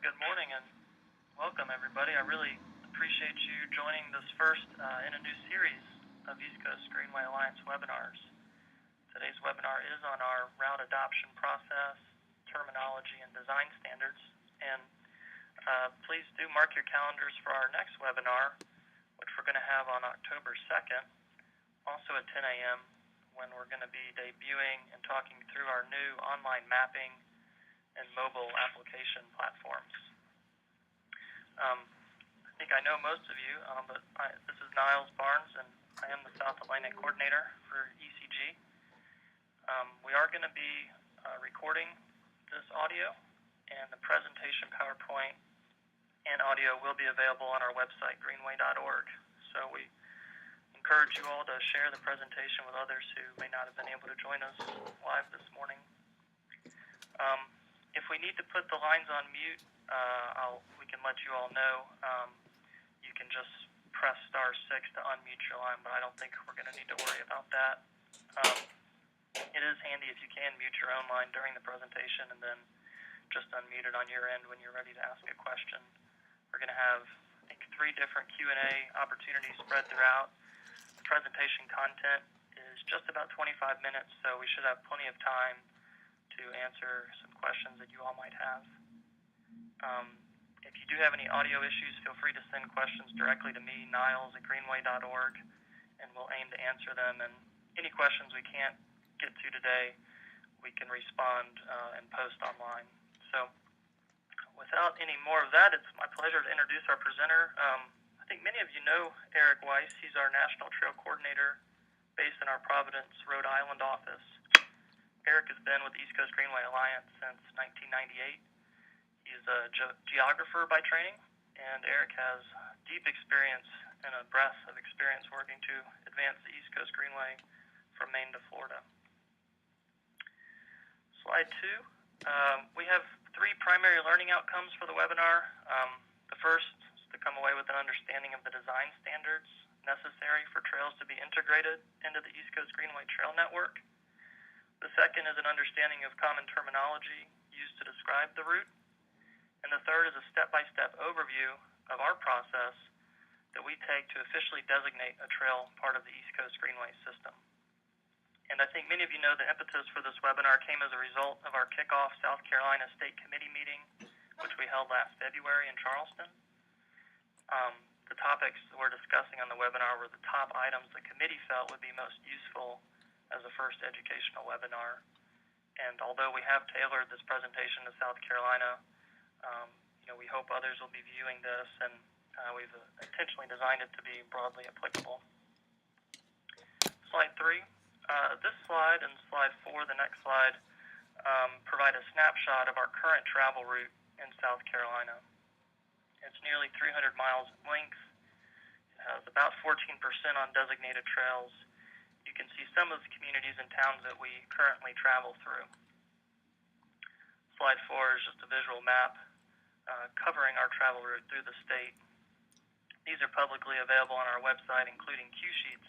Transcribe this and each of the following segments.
Good morning and welcome, everybody. I really appreciate you joining this first in a new series of East Coast Greenway Alliance webinars. Today's webinar is on our route adoption process, terminology, and design standards. And please do mark your calendars for our next webinar, which we're going to have on October 2nd, also at 10 a.m., when we're going to be debuting and talking through our new online mapping and mobile application platforms. I think I know most of you, but this is Niles Barnes, and I am the South Atlantic Coordinator for ECG. We are going to be recording this audio, and the presentation PowerPoint and audio will be available on our website, greenway.org. So we encourage you all to share the presentation with others who may not have been able to join us live this morning. If we need to put the lines on mute, we can let you all know. You can just press *6 to unmute your line, but I don't think we're going to need to worry about that. It is handy if you can mute your own line during the presentation and then just unmute it on your end when you're ready to ask a question. We're going to have, I think, 3 different Q&A opportunities spread throughout. The presentation content is just about 25 minutes, so we should have plenty of time to answer some questions that you all might have. If you do have any audio issues, feel free to send questions directly to me, niles@greenway.org, and we'll aim to answer them. And any questions we can't get to today, we can respond and post online. So without any more of that, it's my pleasure to introduce our presenter. I think many of you know Eric Weiss. He's our National Trail Coordinator based in our Providence, Rhode Island office. Eric has been with the East Coast Greenway Alliance since 1998. He's a geographer by training, and Eric has deep experience and a breadth of experience working to advance the East Coast Greenway from Maine to Florida. Slide 2. We have 3 primary learning outcomes for the webinar. The first is to come away with an understanding of the design standards necessary for trails to be integrated into the East Coast Greenway Trail Network. The second is an understanding of common terminology used to describe the route. And the third is a step-by-step overview of our process that we take to officially designate a trail part of the East Coast Greenway system. And I think many of you know the impetus for this webinar came as a result of our kickoff South Carolina State Committee meeting, which we held last February in Charleston. The topics that we're discussing on the webinar were the top items the committee felt would be most useful as a first educational webinar. And although we have tailored this presentation to South Carolina, we hope others will be viewing this, and we've intentionally designed it to be broadly applicable. Slide 3. This slide and slide 4, the next slide, provide a snapshot of our current travel route in South Carolina. It's nearly 300 miles in length. It has about 14% on designated trails. You can see some of the communities and towns that we currently travel through. Slide 4 is just a visual map covering our travel route through the state. These are publicly available on our website, including cue sheets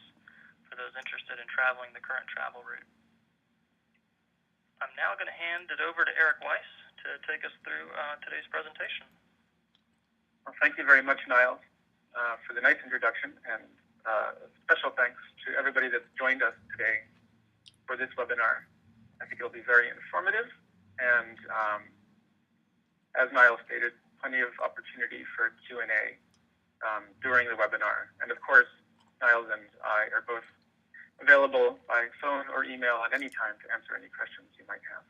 for those interested in traveling the current travel route. I'm now going to hand it over to Eric Weiss to take us through today's presentation. Well, thank you very much, Niles, for the nice introduction, and special thanks to everybody that's joined us today for this webinar. I think it'll be very informative, and as Niles stated, plenty of opportunity for Q&A during the webinar. And of course, Niles and I are both available by phone or email at any time to answer any questions you might have.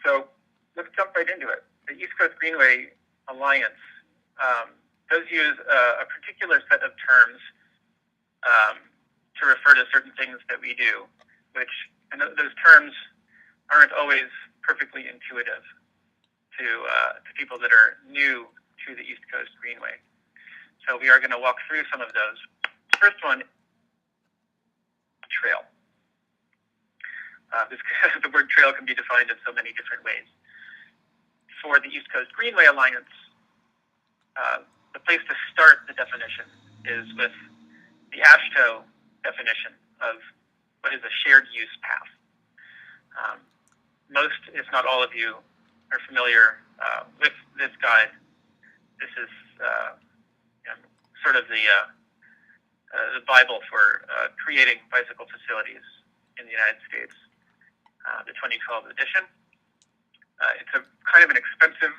So let's jump right into it. The East Coast Greenway Alliance does use a particular set of terms to refer to certain things that we do, which, and those terms aren't always perfectly intuitive to people that are new to the East Coast Greenway. So we are going to walk through some of those. The first one, trail. The word trail can be defined in so many different ways. For the East Coast Greenway Alliance, the place to start the definition is with the AASHTO definition of what is a shared use path. Most, if not all of you, are familiar with this guide, this is sort of the Bible for creating bicycle facilities in the United States, the 2012 edition. It's a kind of an expensive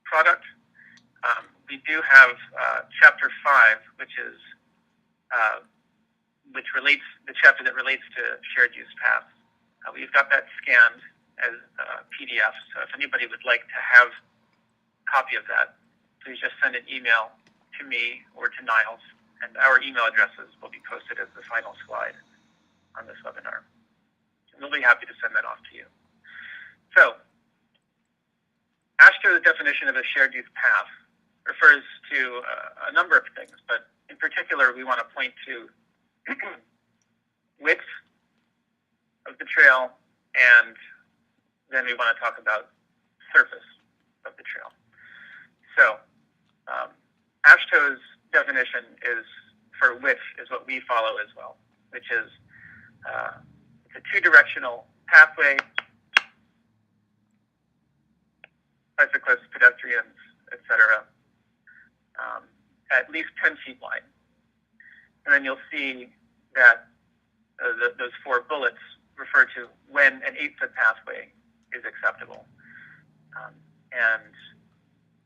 product. We do have Chapter 5, which is the chapter that relates to shared use paths. We've got that scanned as a PDF, so if anybody would like to have a copy of that, please just send an email to me or to Niles, and our email addresses will be posted as the final slide on this webinar. And we'll be happy to send that off to you. So, AASHTO's definition of a shared use path refers to a number of things, but in particular, we want to point to width of the trail, and then we want to talk about surface of the trail. So, AASHTO's definition is for width is what we follow as well, which is it's a two-directional pathway, bicyclists, pedestrians, etc., at least 10 feet wide. And then you'll see that those four bullets refer to when an 8-foot pathway is acceptable. And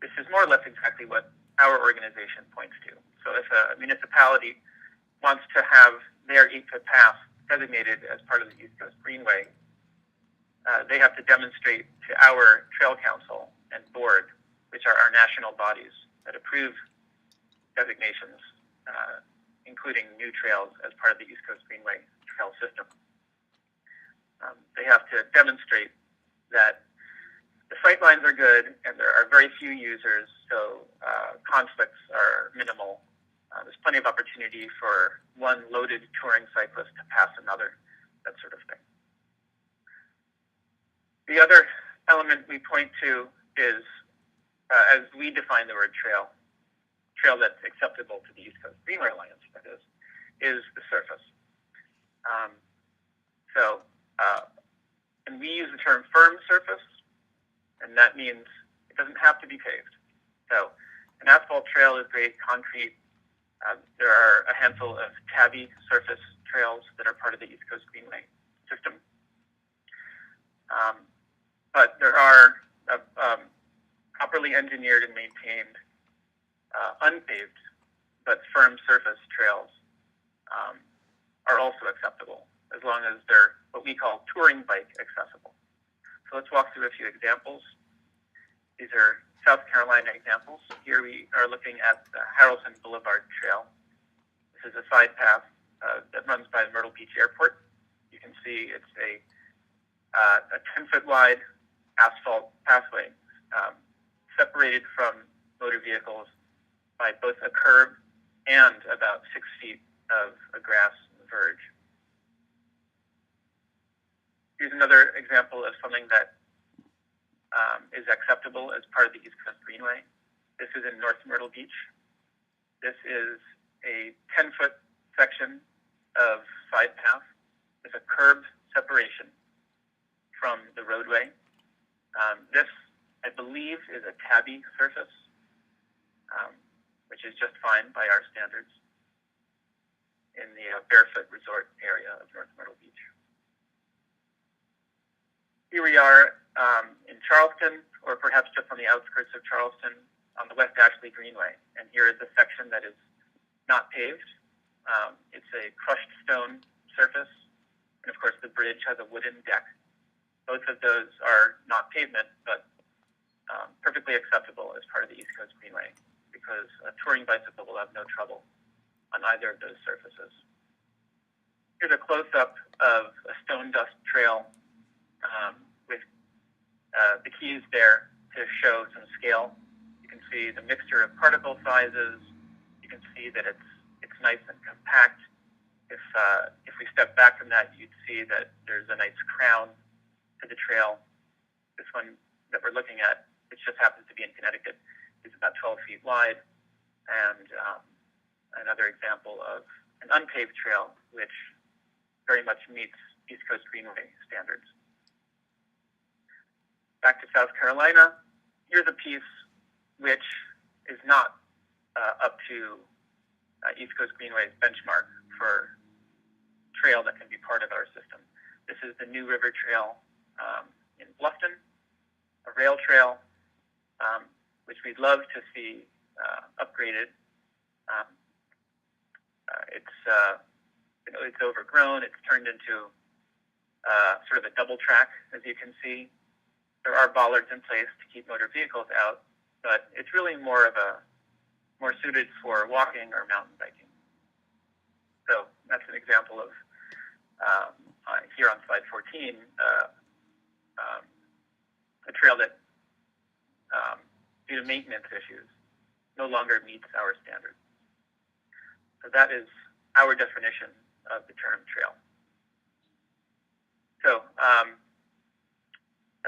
this is more or less exactly what our organization points to. So if a municipality wants to have their 8-foot path designated as part of the East Coast Greenway, they have to demonstrate to our Trail Council and board, which are our national bodies that approve designations, including new trails as part of the East Coast Greenway trail system. They have to demonstrate that the sight lines are good and there are very few users, so conflicts are minimal. There's plenty of opportunity for one loaded touring cyclist to pass another, that sort of thing. The other element we point to is, as we define the word trail that's acceptable to the East Coast Greenway Alliance, that is the surface. And we use the term firm surface, and that means it doesn't have to be paved. So an asphalt trail is great, concrete. There are a handful of tabby surface trails that are part of the East Coast Greenway system. But there are properly engineered and maintained unpaved but firm surface trails are also acceptable, as long as they're what we call touring bike accessible. So let's walk through a few examples. These are South Carolina examples. Here we are looking at the Harrelson Boulevard Trail. This is a side path that runs by Myrtle Beach Airport. You can see it's a 10-foot wide asphalt pathway separated from motor vehicles by both a curb and about 6 feet of a grass verge. Here's another example of something that is acceptable as part of the East Coast Greenway. This is in North Myrtle Beach. This is a 10-foot section of side path with a curb separation from the roadway. This, I believe, is a tabby surface, which is just fine by our standards in the Barefoot Resort area of North Myrtle Beach. Here we are in Charleston, or perhaps just on the outskirts of Charleston, on the West Ashley Greenway. And here is the section that is not paved. It's a crushed stone surface, and of course the bridge has a wooden deck. Both of those are not pavement, but perfectly acceptable as part of the East Coast Greenway, because a touring bicycle will have no trouble on either of those surfaces. Here's a close-up of a stone dust trail with the keys there to show some scale. You can see the mixture of particle sizes. You can see that it's nice and compact. If we step back from that, you'd see that there's a nice crown to the trail. This one that we're looking at, which just happens to be in Connecticut, is about 12 feet wide. And another example of an unpaved trail, which very much meets East Coast Greenway standards. back to South Carolina, here's a piece which is not up to East Coast Greenway's benchmark for trail that can be part of our system. This is the New River Trail in Bluffton, a rail trail, which we'd love to see upgraded. It's overgrown. It's turned into sort of a double track, as you can see. There are bollards in place to keep motor vehicles out, but it's really more suited for walking or mountain biking. So that's an example of here on slide 14, a trail that, due to maintenance issues, no longer meets our standards. So that is our definition of the term trail. So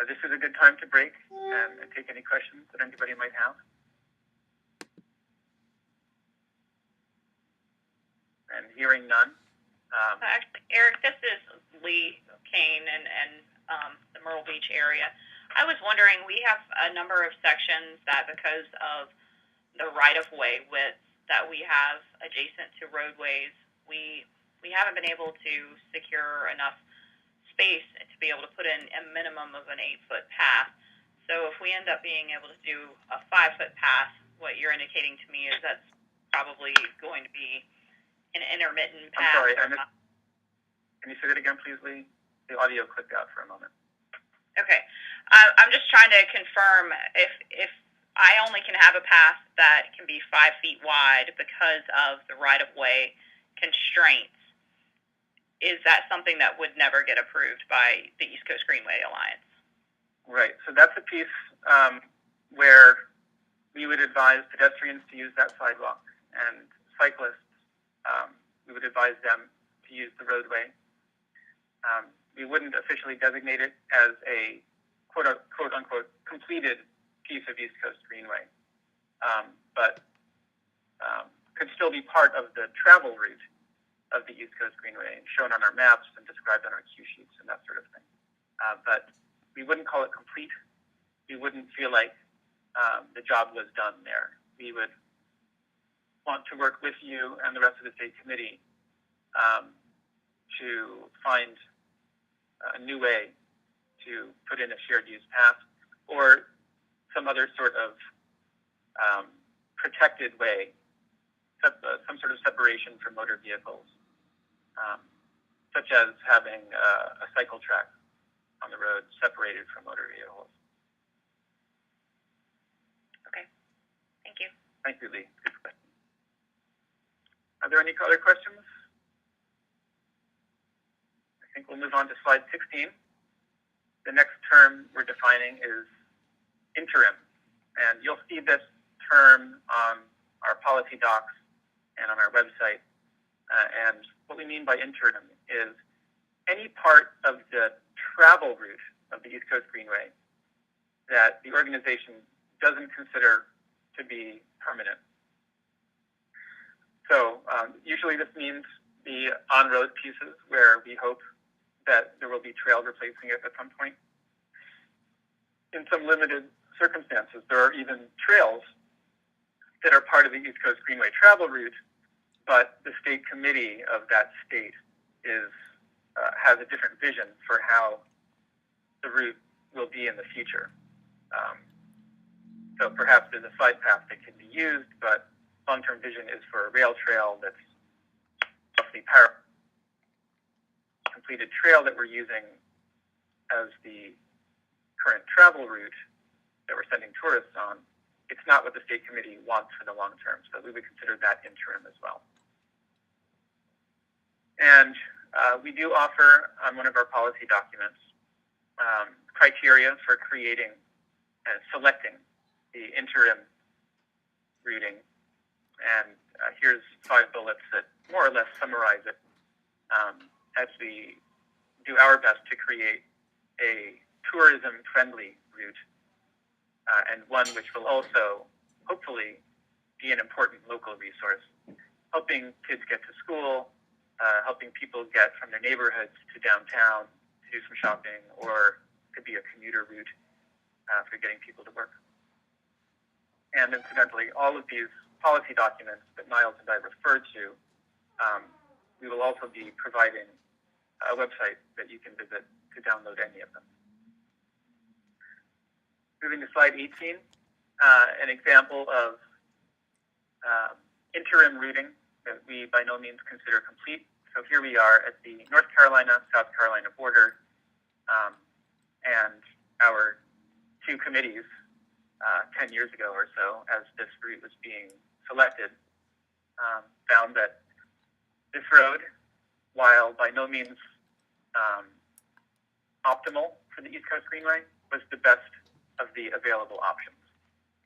this is a good time to break and take any questions that anybody might have. And hearing none. Actually, Eric, this is Lee Kane and the Myrtle Beach area. I was wondering, we have a number of sections that, because of the right-of-way width that we have adjacent to roadways, we haven't been able to secure enough space to be able to put in a minimum of an 8-foot path. So if we end up being able to do a 5-foot path, what you're indicating to me is that's probably going to be an intermittent path. I'm sorry, can you say that again, please, Lee? The audio clicked out for a moment. Okay. I'm just trying to confirm if I only can have a path that can be 5 feet wide because of the right-of-way constraints, is that something that would never get approved by the East Coast Greenway Alliance? Right. So that's a piece where we would advise pedestrians to use that sidewalk, and cyclists, we would advise them to use the roadway. We wouldn't officially designate it as a quote-unquote completed piece of East Coast Greenway, but could still be part of the travel route of the East Coast Greenway, shown on our maps and described on our cue sheets and that sort of thing. But we wouldn't call it complete. We wouldn't feel like the job was done there. We would want to work with you and the rest of the state committee to find a new way to put in a shared use path or some other sort of protected way, some sort of separation from motor vehicles, such as having a cycle track on the road separated from motor vehicles. Okay. Thank you. Thank you, Lee. Good question. Are there any other questions? I think we'll move on to slide 16. The next term we're defining is interim. And you'll see this term on our policy docs and on our website. And what we mean by interim is any part of the travel route of the East Coast Greenway that the organization doesn't consider to be permanent. So usually this means the on-road pieces where we hope that there will be trail replacing it at some point. In some limited circumstances, there are even trails that are part of the East Coast Greenway travel route, but the state committee of that state has a different vision for how the route will be in the future. So perhaps there's a side path that can be used, but long-term vision is for a rail trail that's roughly parallel. Completed trail that we're using as the current travel route that we're sending tourists on, it's not what the state committee wants for the long term, so we would consider that interim as well. And we do offer on one of our policy documents criteria for creating and selecting the interim routing. And here's 5 bullets that more or less summarize it as we do our best to create a tourism-friendly route and one which will also, hopefully, be an important local resource, helping kids get to school, helping people get from their neighborhoods to downtown to do some shopping, or it could be a commuter route for getting people to work. And incidentally, all of these policy documents that Niles and I referred to, we will also be providing a website that you can visit to download any of them. Moving to slide 18, an example of interim routing that we by no means consider complete. So here we are at the North Carolina-South Carolina border, and our two committees 10 years ago or so, as this route was being selected, found that this road, while by no means optimal for the East Coast Greenway, was the best of the available options.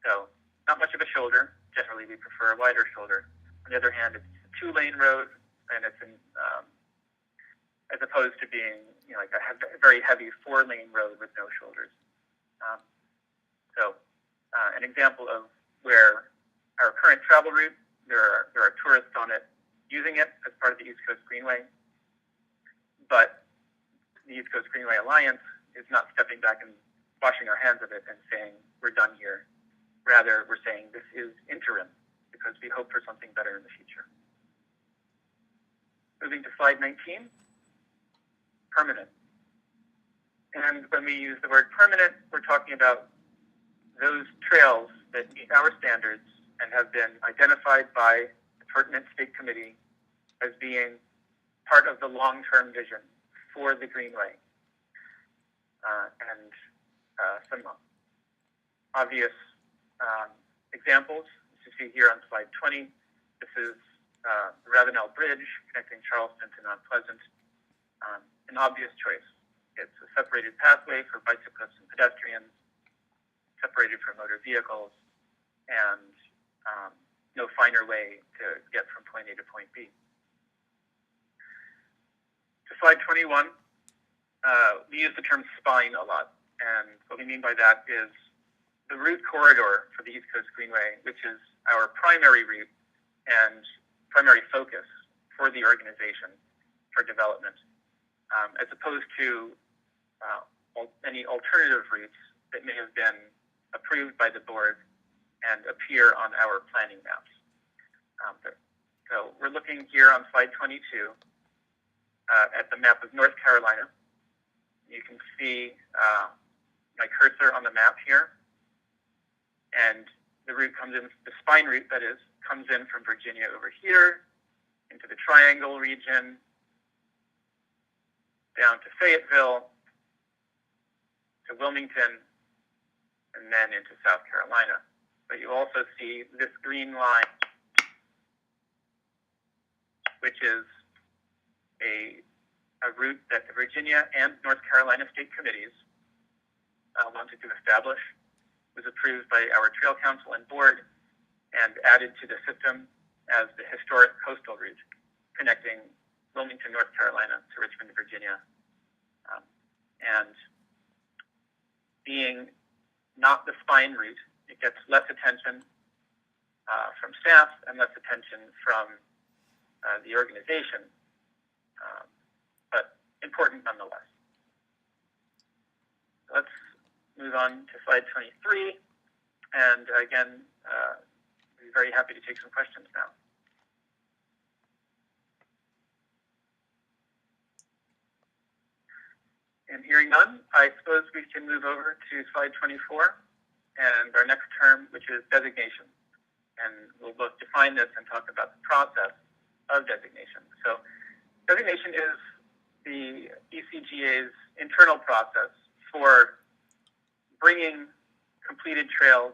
So not much of a shoulder. Generally, we prefer a wider shoulder. On the other hand, it's a two-lane road, and it's as opposed to being like a very heavy four-lane road with no shoulders. So an example of where our current travel route, there are tourists on it using it as part of the East Coast Greenway, but the East Coast Greenway Alliance is not stepping back and washing our hands of it and saying, we're done here. Rather, we're saying this is interim because we hope for something better in the future. Moving to slide 19, permanent. And when we use the word permanent, we're talking about those trails that meet our standards and have been identified by the pertinent state committee as being part of the long-term vision for the Greenway. And some obvious examples you see here on slide 20. This is the Ravenel Bridge connecting Charleston to Mount Pleasant. An obvious choice. It's a separated pathway for bicyclists and pedestrians, separated from motor vehicles, and no finer way to get from point A to point B. To slide 21, we use the term spine a lot, and what we mean by that is the route corridor for the East Coast Greenway, which is our primary route and primary focus for the organization for development, as opposed to any alternative routes that may have been approved by the board and appear on our planning maps. So we're looking here on slide 22 at the map of North Carolina. You can see my cursor on the map here, and the route comes in, the spine route that is, comes in from Virginia over here into the Triangle region, down to Fayetteville, to Wilmington, and then into South Carolina. But you also see this green line, which is a route that the Virginia and North Carolina state committees wanted to establish, was approved by our Trail Council and board, and added to the system as the historic coastal route connecting Wilmington, North Carolina to Richmond, Virginia. And being not the spine route, it gets less attention from staff and less attention from the organization, but important nonetheless. Let's move on to slide 23, and again, we're very happy to take some questions now. And hearing none, I suppose we can move over to slide 24 and our next term, which is designation. And we'll both define this and talk about the process of designation. So designation is the ECGA's internal process for bringing completed trails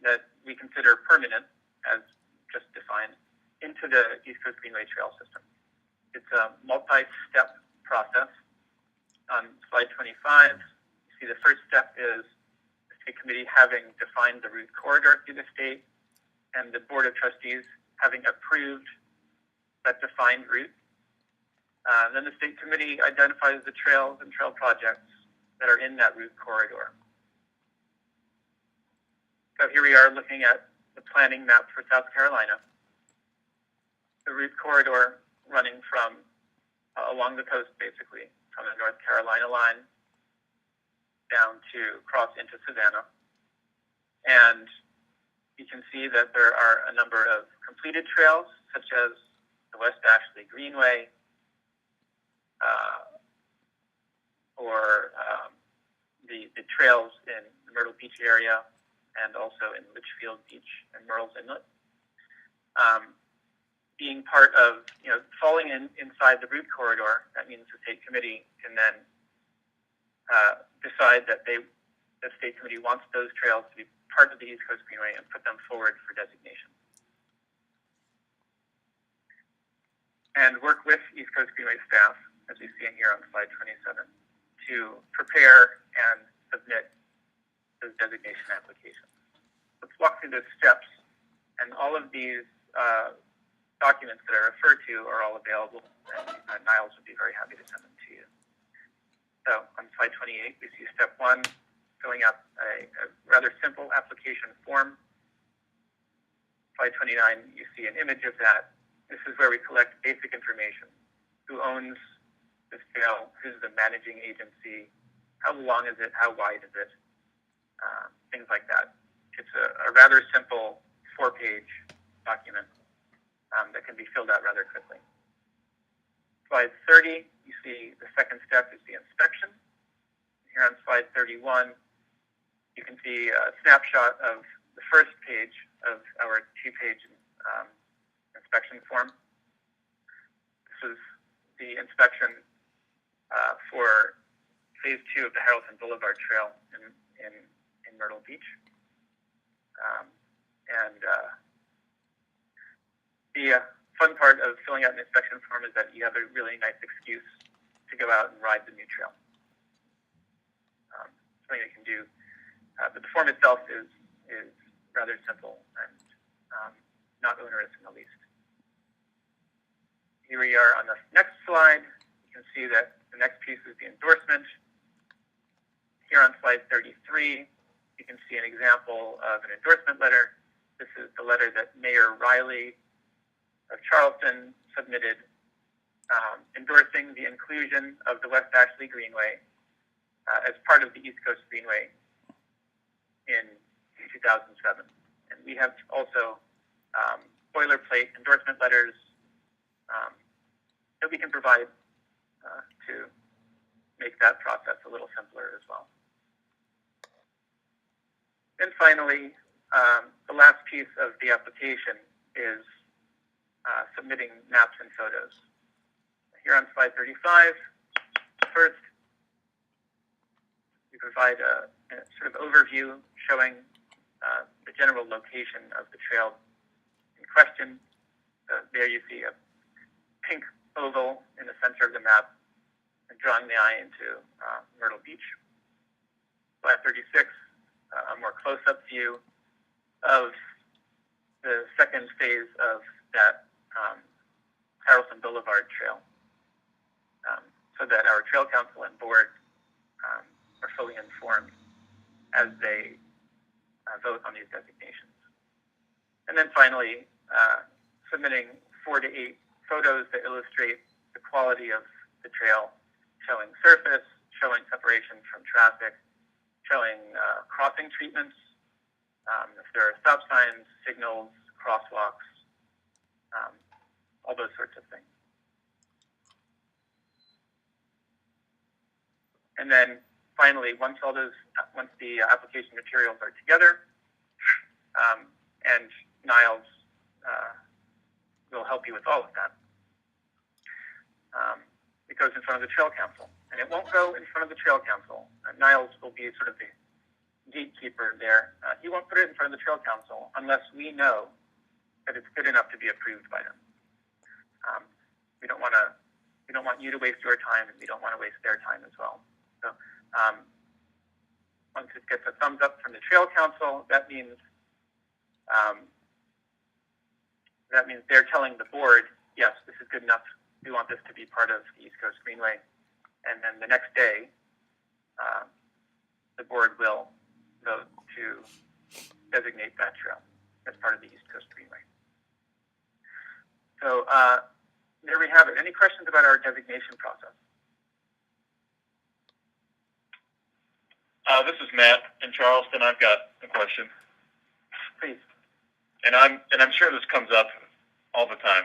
that we consider permanent, as just defined, into the East Coast Greenway Trail system. It's a multi-step process. On slide 25, you see the first step is the state committee having defined the route corridor through the state, and the Board of Trustees having approved that defined route. Then the state committee identifies the trails and trail projects that are in that route corridor. So here we are looking at the planning map for South Carolina. The route corridor running from along the coast, basically, from the North Carolina line down to cross into Savannah. And you can see that there are a number of completed trails, such as the West Ashley Greenway, or the trails in the Myrtle Beach area, and also in Litchfield Beach and Murrells Inlet. Being part of, falling inside the route corridor, that means the state committee can then decide that the state committee wants those trails to be part of the East Coast Greenway and put them forward for designation. And work with East Coast Greenway staff, as we see in here on slide 27, to prepare and submit those designation applications. Let's walk through those steps, and all of these documents that I referred to are all available, and Niles would be very happy to send them to you. So on slide 28, we see step 1, filling out a rather simple application form. Slide 29, you see an image of that. This is where we collect basic information. Who owns this trail? Who's the managing agency? How long is it? How wide is it? Things like that. It's a rather simple 4-page document that can be filled out rather quickly. Slide 30, you see the second step is the inspection. Here on slide 31, you can see a snapshot of the first page of our 2-page inspection form. This is the inspection for phase 2 of the Harrelson Boulevard Trail in Myrtle Beach. The fun part of filling out an inspection form is that you have a really nice excuse to go out and ride the new trail. Something you can do. But the form itself is rather simple and not onerous in the least. Here we are on the next slide. You can see that the next piece is the endorsement. Here on slide 33, you can see an example of an endorsement letter. This is the letter that Mayor Riley of Charleston submitted endorsing the inclusion of the West Ashley Greenway as part of the East Coast Greenway in 2007. And we have also boilerplate endorsement letters that we can provide to make that process a little simpler as well. And finally, the last piece of the application is submitting maps and photos. Here on slide 35, first, we provide a sort of overview showing the general location of the trail in question. There you see a pink oval in the center of the map and drawing the eye into Myrtle Beach. Slide 36, a more close-up view of the second phase of that Harrelson Boulevard Trail, so that our Trail Council and board are fully informed as they vote on these designations. And then finally, submitting 4 to 8 photos that illustrate the quality of the trail, showing surface, showing separation from traffic, showing crossing treatments, if there are stop signs, signals, crosswalks, all those sorts of things. And then finally, once the application materials are together, and Niles will help you with all of that, it goes in front of the Trail Council. And it won't go in front of the Trail Council. Niles will be sort of the gatekeeper there. He won't put it in front of the Trail Council unless we know that it's good enough to be approved by them. We don't want you to waste your time, and we don't want to waste their time as well. So once it gets a thumbs up from the Trail Council, that means they're telling the board, yes, this is good enough. We want this to be part of the East Coast Greenway. And then the next day, the board will vote to designate that trail as part of the East Coast Greenway. So there we have it. Any questions about our designation process? This is Matt in Charleston. I've got a question, Please. and I'm sure this comes up all the time.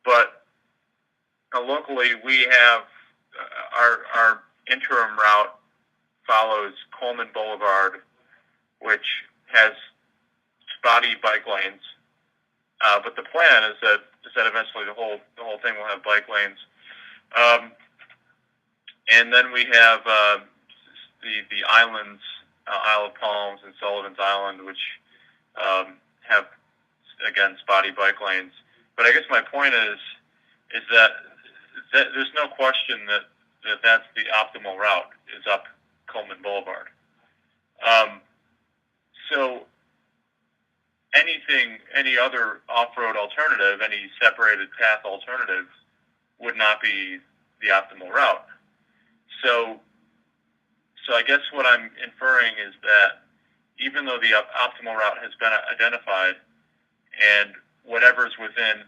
But locally, we have our interim route follows Coleman Boulevard, which has spotty bike lanes. But the plan is that eventually the whole thing will have bike lanes. And then we have the islands, Isle of Palms and Sullivan's Island, which have again spotty bike lanes. But I guess my point is that there's no question that that's the optimal route is up Coleman Boulevard. So any other off-road alternative, any separated path alternative, would not be the optimal route. So I guess what I'm inferring is that even though the optimal route has been identified, and whatever's within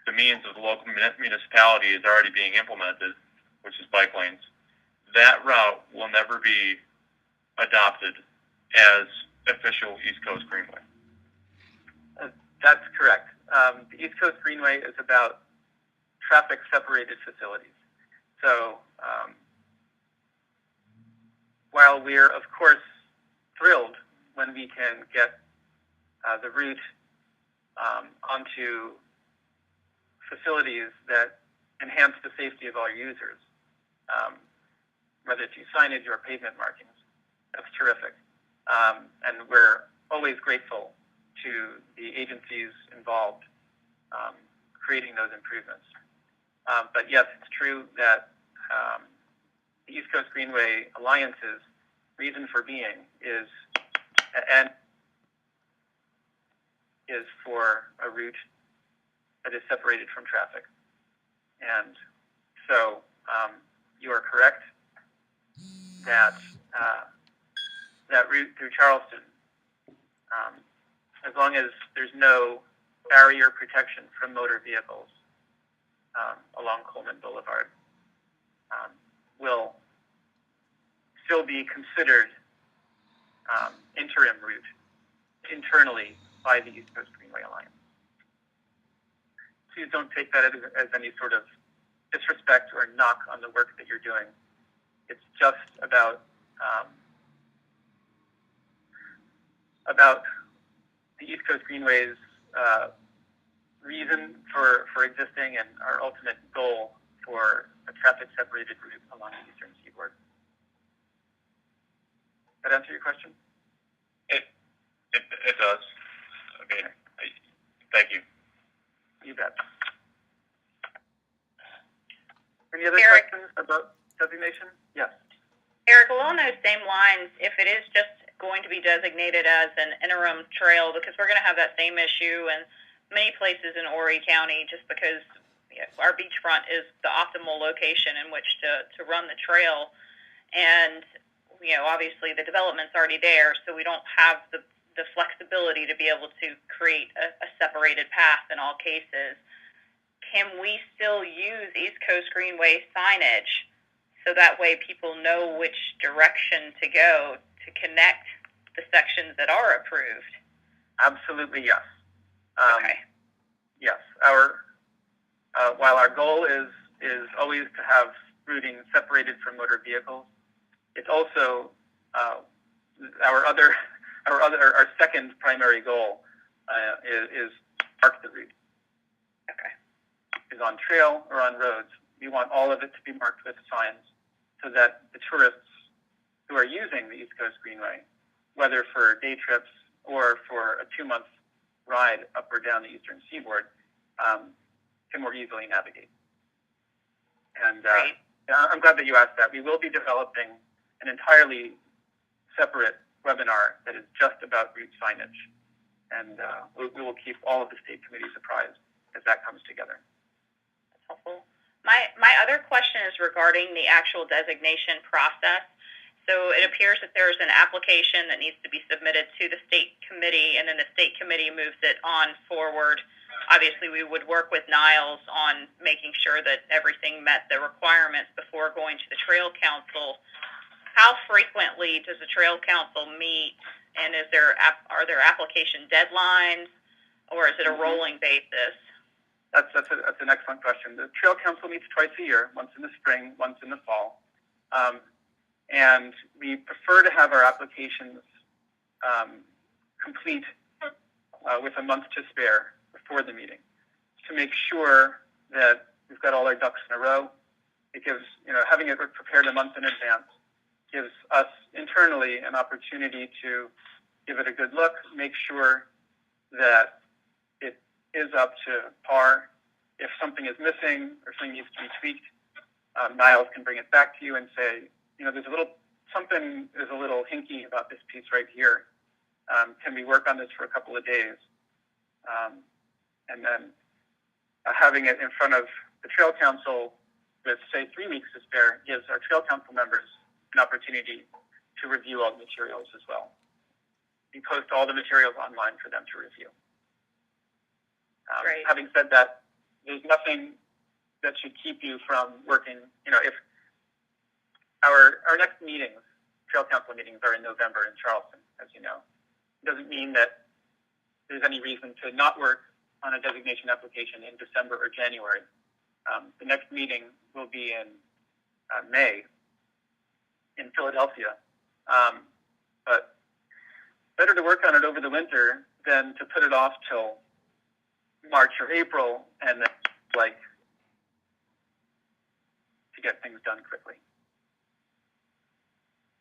the means of the local municipality is already being implemented, which is bike lanes, that route will never be adopted as official East Coast Greenway. That's correct. The East Coast Greenway is about traffic-separated facilities. So while we're, of course, thrilled when we can get the route onto facilities that enhance the safety of all users, whether it's signage or pavement markings, that's terrific. And we're always grateful to the agencies involved creating those improvements. But yes, it's true that the East Coast Greenway Alliance's reason for being is for a route that is separated from traffic. And so you are correct that that route through Charleston, as long as there's no barrier protection from motor vehicles along Coleman Boulevard, will still be considered interim route internally by the East Coast Greenway Alliance. Please don't take that as any sort of disrespect or knock on the work that you're doing. It's just about the East Coast Greenway's reason for existing and our ultimate goal for a traffic-separated route along the eastern seaboard. That answer your question? It does. Okay. Thank you. You bet. Any other Eric? questions about designation? Yes. Eric, along those same lines, if it is just going to be designated as an interim trail, because we're going to have that same issue in many places in Horry County, just because our beachfront is the optimal location in which to run the trail. And, obviously the development's already there, so we don't have the flexibility to be able to create a separated path in all cases. Can we still use East Coast Greenway signage so that way people know which direction to go to connect the sections that are approved? Absolutely, yes. Okay. Yes. While our goal is always to have routing separated from motor vehicles, it's also our second primary goal is mark the route. Okay. Is on trail or on roads. We want all of it to be marked with signs so that the tourists who are using the East Coast Greenway, whether for day trips or for a 2-month ride up or down the eastern seaboard, can more easily navigate. And I'm glad that you asked that. We will be developing an entirely separate webinar that is just about route signage. And we will keep all of the state committees apprised as that comes together. That's helpful. My other question is regarding the actual designation process. So it appears that there's an application that needs to be submitted to the state committee, and then the state committee moves it on forward. Obviously, we would work with Niles on making sure that everything met the requirements before going to the Trail Council. how frequently does the Trail Council meet, and are there application deadlines, or is it a rolling basis? That's an excellent question. The Trail Council meets twice a year, once in the spring, once in the fall. And we prefer to have our applications complete with a month to spare before the meeting to make sure that we've got all our ducks in a row. It gives, having it prepared a month in advance gives us internally an opportunity to give it a good look, make sure that it is up to par. If something is missing or something needs to be tweaked, Niles can bring it back to you and say, something is a little hinky about this piece right here. Can we work on this for a couple of days? And then having it in front of the Trail Council with, say, 3 weeks to spare gives our Trail Council members an opportunity to review all the materials as well. We post all the materials online for them to review. Great. Having said that, there's nothing that should keep you from working. If our next meetings, Trail Council meetings, are in November in Charleston, as you know, it doesn't mean that there's any reason to not work on a designation application in December or January. The next meeting will be in May in Philadelphia. But better to work on it over the winter than to put it off till March or April and then to get things done quickly.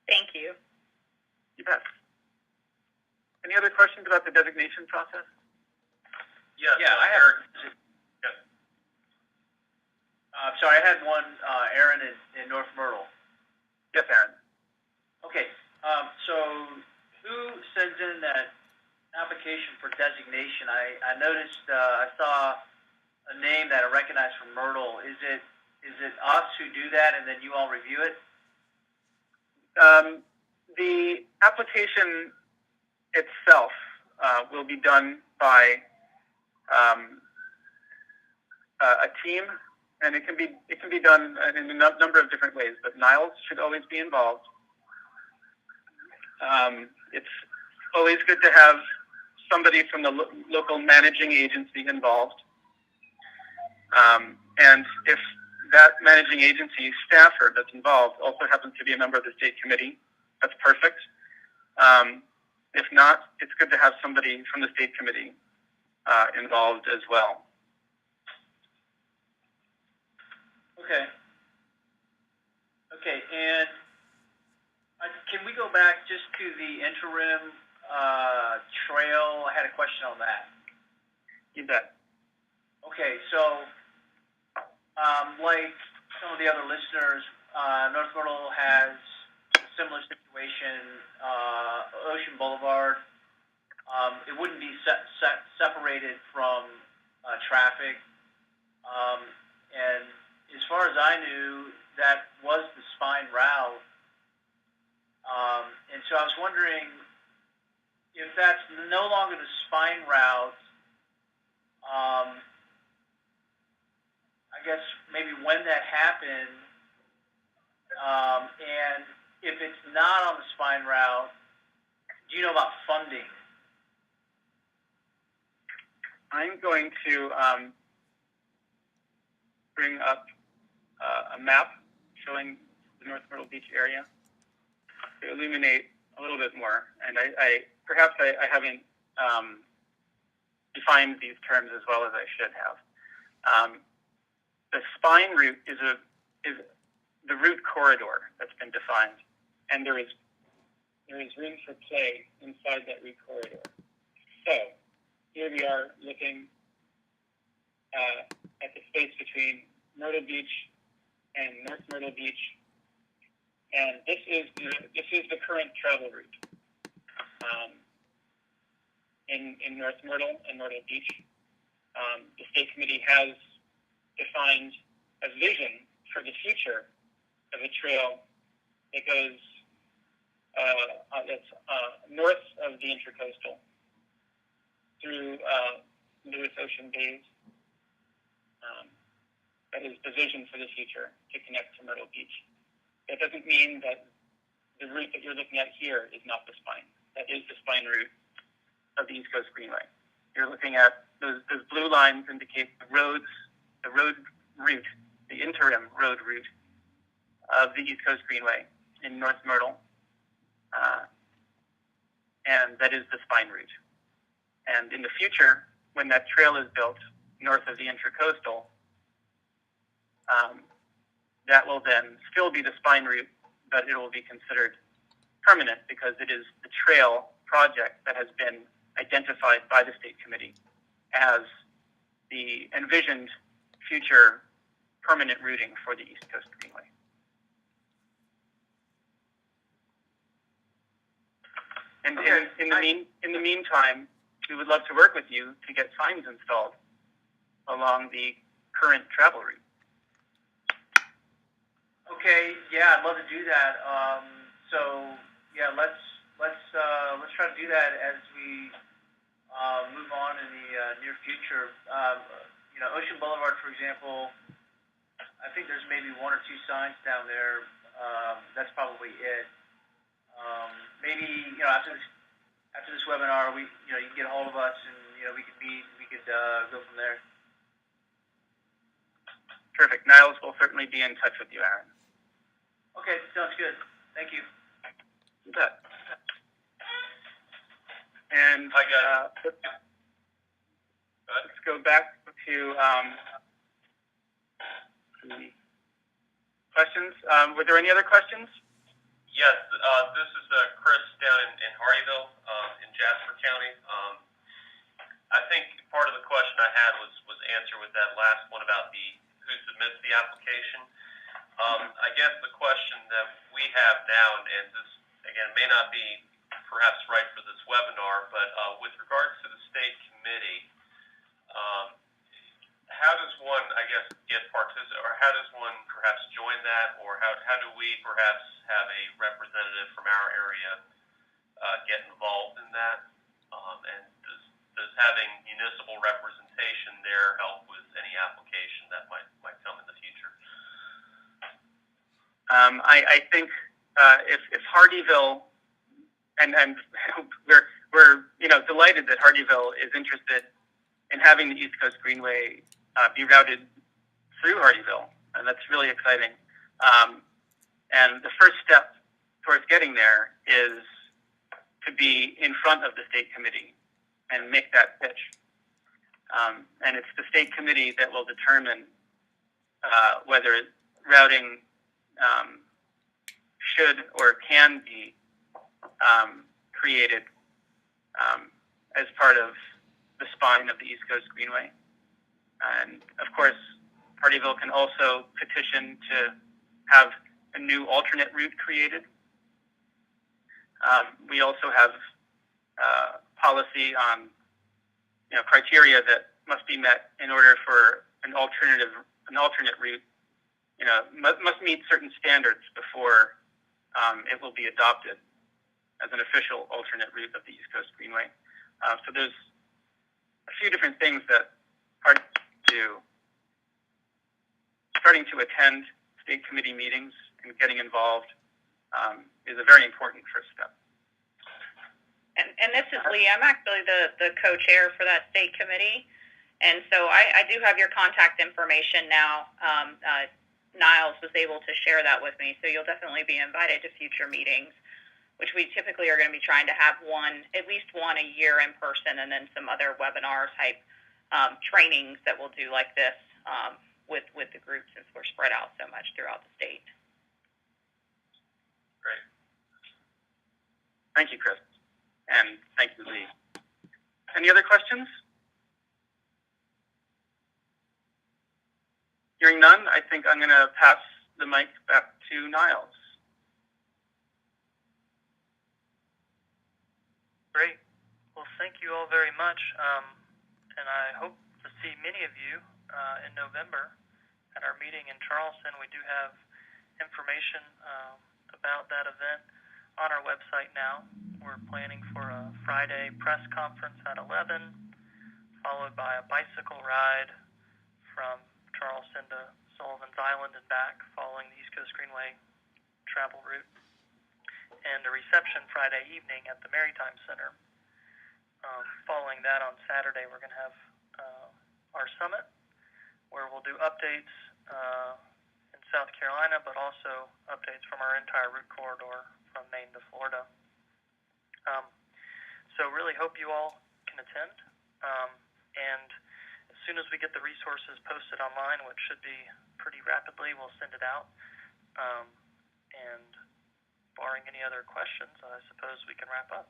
Thank you. You bet. Any other questions about the designation process? Yes, Yeah, I have. Eric. Sorry, I had one, Aaron in North Myrtle. Yes, Aaron. Okay, so who sends in that application for designation? I noticed, I saw a name that I recognize from Myrtle. Is it us who do that and then you all review it? The application itself will be done by a team, and it can be done in a number of different ways. But Niles should always be involved. It's always good to have somebody from the local managing agency involved. And if that managing agency staffer that's involved also happens to be a member of the state committee, that's perfect. If not, it's good to have somebody from the state committee involved as well. Okay, and can we go back just to the interim trail? I had a question on that. You bet. Okay, so like some of the other listeners, North Myrtle has a similar situation. Ocean Boulevard, it wouldn't be separated from traffic, and as far as I knew, that was the spine route. And so I was wondering if that's no longer the spine route. I guess maybe when that happened, and if it's not on the spine route, do you know about funding? I'm going to bring up a map showing the North Myrtle Beach area to illuminate a little bit more. And I haven't defined these terms as well as I should have. The spine route is the route corridor that's been defined, and there is room for play inside that route corridor. So here we are looking at the space between Myrtle Beach and North Myrtle Beach, and this is the current travel route in North Myrtle and Myrtle Beach. The state committee has defined a vision for the future of a trail that goes that's north of the Intracoastal through Lewis Ocean Bays. That is the vision for the future, to connect to Myrtle Beach. That doesn't mean that the route that you're looking at here is not the spine. That is the spine route of the East Coast Greenway. You're looking at those blue lines indicate the road route, the interim road route of the East Coast Greenway in North Myrtle, and that is the spine route. And in the future, when that trail is built north of the Intracoastal, that will then still be the spine route, but it will be considered permanent because it is the trail project that has been identified by the state committee as the envisioned future permanent routing for the East Coast Greenway. And in the meantime, we would love to work with you to get signs installed along the current travel route. Okay, yeah, I'd love to do that. So yeah, let's try to do that as we move on in the near future. Ocean Boulevard, for example, I think there's maybe 1 or 2 signs down there. That's probably it. Maybe after this webinar, you can get a hold of us and we could meet. We could go from there. Terrific. Niles will certainly be in touch with you, Aaron. Okay, sounds good. Thank you. You bet. And let's go back to questions. Were there any other questions? Yes, this is Chris down in Hardyville, in Jasper County. I think part of the question I had was answered with that last one about who submits the application. I guess the question that we have now, and this again may not be perhaps right for this webinar, but with regards to the state committee, how does one, I guess, or how does one perhaps join that, or how do we perhaps have a representative from our area get involved in that? And does having municipal representation there help with any application that might come in the future? I think if Hardyville, and we're delighted that Hardyville is interested in having the East Coast Greenway be routed through Hardyville, and that's really exciting. And the first step towards getting there is to be in front of the state committee and make that pitch. And it's the state committee that will determine whether routing should or can be created as part of the spine of the East Coast Greenway. And of course, Hardyville can also petition to have a new alternate route created. We also have policy on criteria that must be met in order for an alternate route. Must meet certain standards before it will be adopted as an official alternate route of the East Coast Greenway. So there's a few different things that are do. Starting to attend state committee meetings and getting involved is a very important first step. And this is Lee. I'm actually the co-chair for that state committee. And so I do have your contact information now. Niles was able to share that with me. So you'll definitely be invited to future meetings, which we typically are going to be trying to have at least one a year in person, and then some other webinar type trainings that we'll do like this with the group, since we're spread out so much throughout the state. Great. Thank you, Chris. And thank you, Lee. Any other questions? Hearing none, I think I'm going to pass the mic back to Niles. Great. Well, thank you all very much. And I hope to see many of you in November at our meeting in Charleston. We do have information about that event on our website now. We're planning for a Friday press conference at 11, followed by a bicycle ride from Charleston to Sullivan's Island and back, following the East Coast Greenway travel route. and a reception Friday evening at the Maritime Center. Following that on Saturday, we're going to have our summit, where we'll do updates in South Carolina, but also updates from our entire route corridor from Maine to Florida. So really hope you all can attend. And as soon as we get the resources posted online, which should be pretty rapidly, we'll send it out. And barring any other questions, I suppose we can wrap up.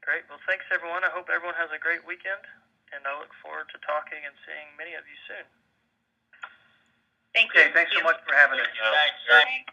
Great. Well, thanks, everyone. I hope everyone has a great weekend, and I look forward to talking and seeing many of you soon. Thank you. Okay, thanks so much for having us. Thanks.